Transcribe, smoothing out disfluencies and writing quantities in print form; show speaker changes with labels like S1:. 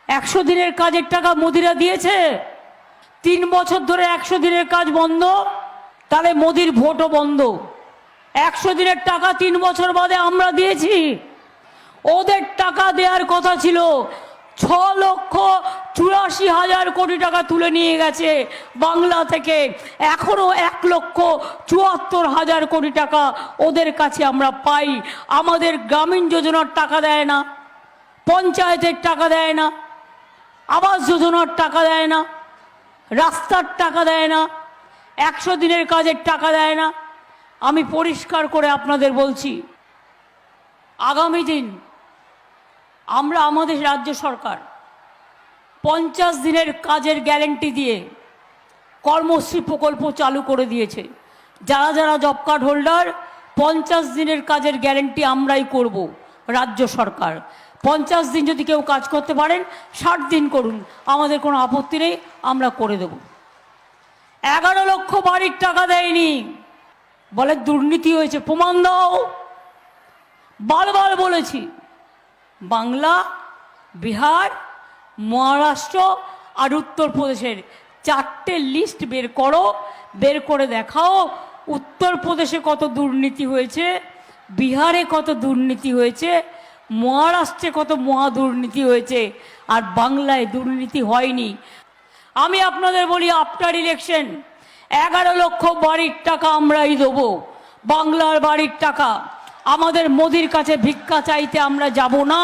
S1: 100 দিনের কাজের টাকা মোদিরা দিয়েছে। 3 বছর ধরে 100 দিনের কাজ বন্ধ, তাহলে মোদির ভোটও বন্ধ। 100 দিনের টাকা 3 বছর বাদে আমরা দিয়েছি। ওদের টাকা দেওয়ার কথা ছিল। 6,84,000 কোটি টাকা তুলে নিয়ে গেছে বাংলা থেকে। এখনো 1,74,000 কোটি টাকা ওদের কাছে আমরা পাই। আমাদের গ্রামীণ যোজনার টাকা দেয় না, পঞ্চায়েতের টাকা দেয় না, আবাস যোজনার টাকা দেয় না, রাস্তার টাকা দেয় না, 100 দিনের কাজের টাকা দেয় না। আমি পরিষ্কার করে আপনাদের বলছি, আগামী দিন আমরা আমাদের রাজ্য সরকার 50 দিনের কাজের গ্যারেন্টি দিয়ে কর্মশ্রী প্রকল্প চালু করে দিয়েছে। যারা যারা জব কার্ড হোল্ডার, 50 দিনের কাজের গ্যারেন্টি আমরাই করব। রাজ্য সরকার 50 দিন যদি কেউ কাজ করতে পারেন, 60 দিন করুন, আমাদের কোনো আপত্তি নেই, আমরা করে দেব। 11 লক্ষ বাড়ির টাকা দেয়নি, বলে দুর্নীতি হয়েছে। প্রমাণ দাও। বারবার বলেছি, বাংলা, বিহার, মহারাষ্ট্র আর উত্তরপ্রদেশের 4টে লিস্ট বের করো, বের করে দেখাও উত্তরপ্রদেশে কত দুর্নীতি হয়েছে, বিহারে কত দুর্নীতি হয়েছে, মহারাষ্ট্রে কত মহা দুর্নীতি হয়েছে, আর বাংলায় দুর্নীতি হয়নি। আমি আপনাদের বলি, আফটার ইলেকশন 11 লক্ষ বাড়ির টাকা আমরাই দেবো। বাংলার বাড়ির টাকা। আমাদের মোদির কাছে ভিক্ষা চাইতে আমরা যাব না।